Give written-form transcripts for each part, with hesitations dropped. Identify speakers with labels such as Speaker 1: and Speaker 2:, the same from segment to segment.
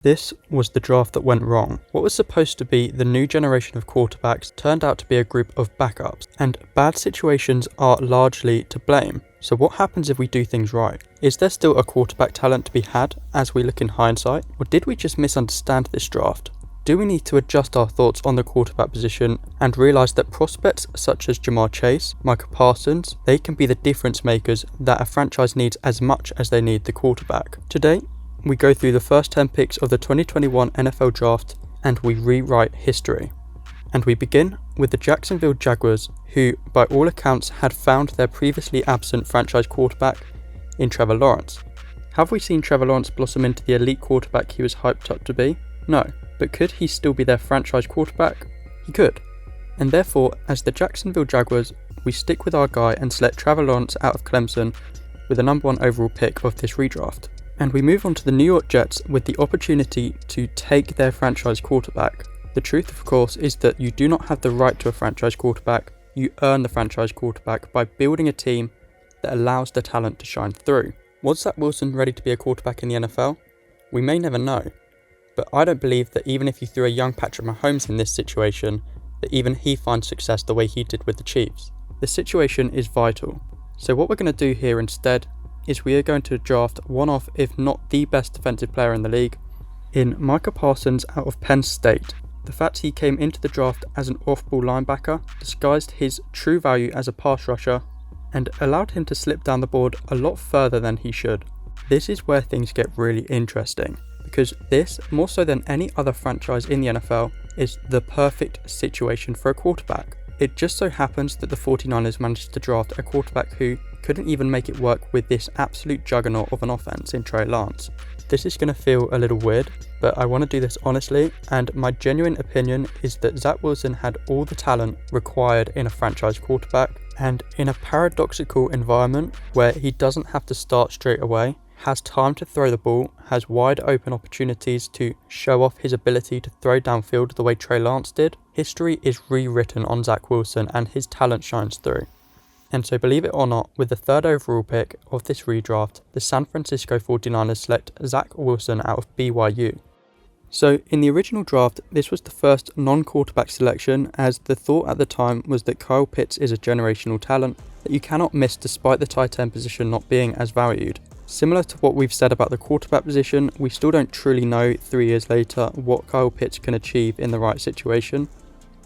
Speaker 1: This was the draft that went wrong. What was supposed to be the new generation of quarterbacks turned out to be a group of backups, and bad situations are largely to blame. So what happens if we do things right? Is there still a quarterback talent to be had as we look in hindsight? Or did we just misunderstand this draft? Do we need to adjust our thoughts on the quarterback position and realise that prospects such as Jamar Chase, Micah Parsons, they can be the difference makers that a franchise needs as much as they need the quarterback? Today, we go through the first 10 picks of the 2021 NFL Draft and we rewrite history. And we begin with the Jacksonville Jaguars, who by all accounts had found their previously absent franchise quarterback in Trevor Lawrence. Have we seen Trevor Lawrence blossom into the elite quarterback he was hyped up to be? No, but could he still be their franchise quarterback? He could. And therefore, as the Jacksonville Jaguars, we stick with our guy and select Trevor Lawrence out of Clemson with the number 1 overall pick of this redraft. And we move on to the New York Jets with the opportunity to take their franchise quarterback. The truth, of course, is that you do not have the right to a franchise quarterback. You earn the franchise quarterback by building a team that allows the talent to shine through. Was Zach Wilson ready to be a quarterback in the NFL? We may never know. But I don't believe that even if you threw a young Patrick Mahomes in this situation, that even he finds success the way he did with the Chiefs. The situation is vital. So what we're going to do here instead is we are going to draft one of, if not the best defensive player in the league, in Micah Parsons out of Penn State. The fact he came into the draft as an off-ball linebacker disguised his true value as a pass rusher and allowed him to slip down the board a lot further than he should. This is where things get really interesting, because this, more so than any other franchise in the NFL, is the perfect situation for a quarterback. It just so happens that the 49ers managed to draft a quarterback who couldn't even make it work with this absolute juggernaut of an offense in Trey Lance. This is going to feel a little weird, but I want to do this honestly, and my genuine opinion is that Zach Wilson had all the talent required in a franchise quarterback, and in a paradoxical environment where he doesn't have to start straight away, has time to throw the ball, has wide open opportunities to show off his ability to throw downfield the way Trey Lance did, history is rewritten on Zach Wilson and his talent shines through. And so believe it or not, with the 3rd overall pick of this redraft, the San Francisco 49ers select Zach Wilson out of BYU. So in the original draft, this was the first non-quarterback selection, as the thought at the time was that Kyle Pitts is a generational talent that you cannot miss despite the tight end position not being as valued. Similar to what we've said about the quarterback position, we still don't truly know 3 years later what Kyle Pitts can achieve in the right situation.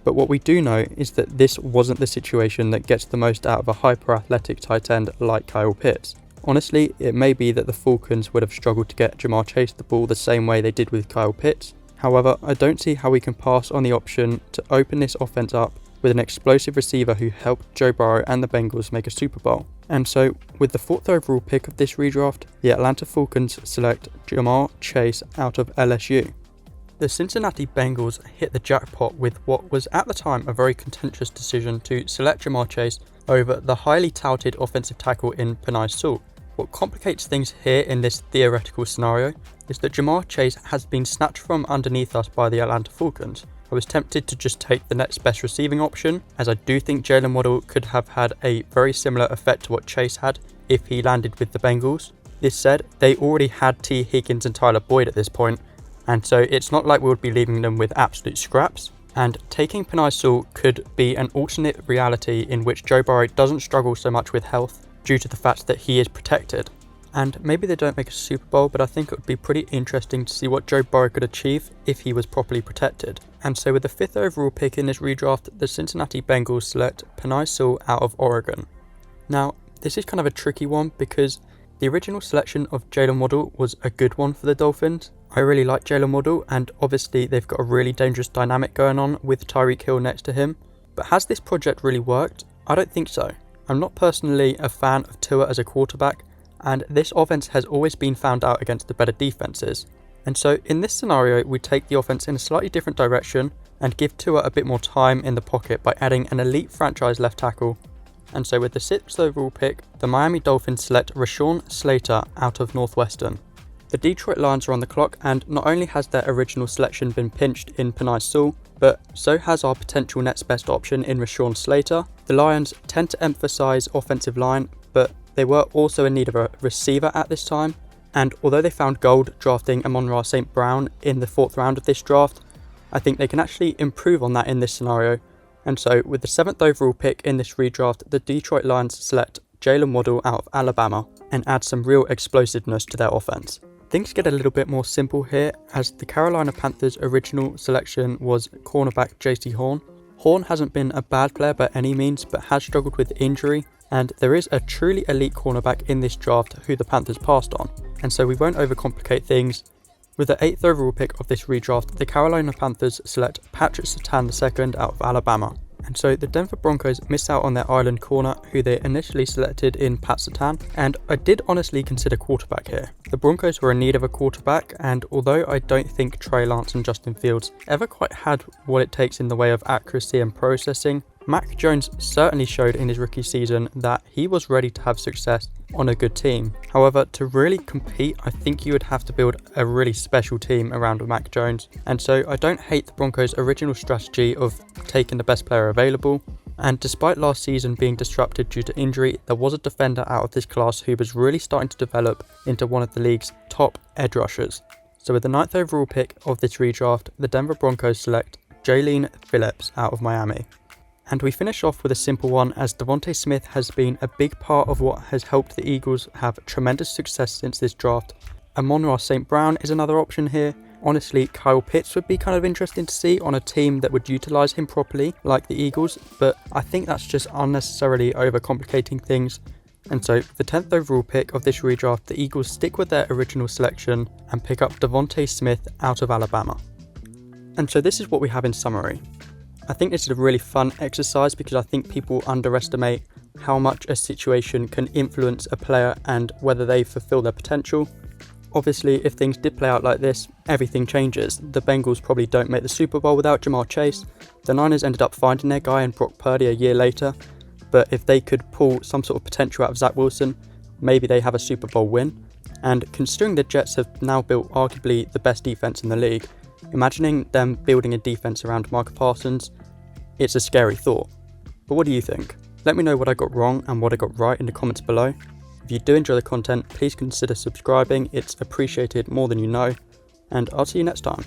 Speaker 1: But what we do know is that this wasn't the situation that gets the most out of a hyper-athletic tight end like Kyle Pitts. Honestly, it may be that the Falcons would have struggled to get Jamar Chase the ball the same way they did with Kyle Pitts. However, I don't see how we can pass on the option to open this offense up with an explosive receiver who helped Joe Burrow and the Bengals make a Super Bowl. And so, with the 4th overall pick of this redraft, the Atlanta Falcons select Jamar Chase out of LSU. The Cincinnati Bengals hit the jackpot with what was at the time a very contentious decision to select Jamar Chase over the highly touted offensive tackle in Penei Sewell. What complicates things here in this theoretical scenario is that Jamar Chase has been snatched from underneath us by the Atlanta Falcons. I was tempted to just take the next best receiving option, as I do think Jalen Waddle could have had a very similar effect to what Chase had if he landed with the Bengals. This said, they already had T. Higgins and Tyler Boyd at this point, and so it's not like we would be leaving them with absolute scraps. And taking Penei Sewell could be an alternate reality in which Joe Burrow doesn't struggle so much with health due to the fact that he is protected. And maybe they don't make a Super Bowl, but I think it would be pretty interesting to see what Joe Burrow could achieve if he was properly protected. And so with the 5th overall pick in this redraft, the Cincinnati Bengals select Penei Sewell out of Oregon. Now, this is kind of a tricky one because the original selection of Jalen Waddle was a good one for the Dolphins. I really like Jalen Waddle, and obviously they've got a really dangerous dynamic going on with Tyreek Hill next to him. But has this project really worked? I don't think so. I'm not personally a fan of Tua as a quarterback, and this offense has always been found out against the better defenses. And so in this scenario, we take the offense in a slightly different direction and give Tua a bit more time in the pocket by adding an elite franchise left tackle. And so with the 6th overall pick, the Miami Dolphins select Rashawn Slater out of Northwestern. The Detroit Lions are on the clock, and not only has their original selection been pinched in Penei Sewell, but so has our potential next best option in Rashawn Slater. The Lions tend to emphasise offensive line, but they were also in need of a receiver at this time, And although they found gold drafting Amon-Ra St. Brown in the 4th round of this draft, I think they can actually improve on that in this scenario. And so with the 7th overall pick in this redraft, the Detroit Lions select Jalen Waddle out of Alabama and add some real explosiveness to their offense. Things get a little bit more simple here, as the Carolina Panthers' original selection was cornerback JC Horn. Horn hasn't been a bad player by any means, but has struggled with injury, and there is a truly elite cornerback in this draft who the Panthers passed on, and so we won't overcomplicate things. With the 8th overall pick of this redraft, the Carolina Panthers select Patrick Surtain II out of Alabama. And so the Denver Broncos miss out on their island corner, who they initially selected in Pat Surtain, and I did honestly consider quarterback here. The Broncos were in need of a quarterback, and although I don't think Trey Lance and Justin Fields ever quite had what it takes in the way of accuracy and processing, Mac Jones certainly showed in his rookie season that he was ready to have success on a good team. However, to really compete, I think you would have to build a really special team around Mac Jones, and so I don't hate the Broncos' original strategy of taking the best player available. And despite last season being disrupted due to injury, there was a defender out of this class who was really starting to develop into one of the league's top edge rushers. So with the 9th overall pick of this redraft, the Denver Broncos select Jalen Phillips out of Miami. And we finish off with a simple one, as Devontae Smith has been a big part of what has helped the Eagles have tremendous success since this draft. Amon-Ra St. Brown is another option here. Honestly, Kyle Pitts would be kind of interesting to see on a team that would utilise him properly, like the Eagles, but I think that's just unnecessarily overcomplicating things. And so, the 10th overall pick of this redraft, the Eagles stick with their original selection and pick up Devontae Smith out of Alabama. And so this is what we have in summary. I think this is a really fun exercise because I think people underestimate how much a situation can influence a player and whether they fulfill their potential. Obviously, if things did play out like this, everything changes. The Bengals probably don't make the Super Bowl without Jamar Chase. The Niners ended up finding their guy in Brock Purdy a year later, but if they could pull some sort of potential out of Zach Wilson, maybe they have a Super Bowl win. And considering the Jets have now built arguably the best defense in the league, imagining them building a defense around Micah Parsons, it's a scary thought. But what do you think? Let me know what I got wrong and what I got right in the comments below. If you do enjoy the content, please consider subscribing, it's appreciated more than you know, and I'll see you next time.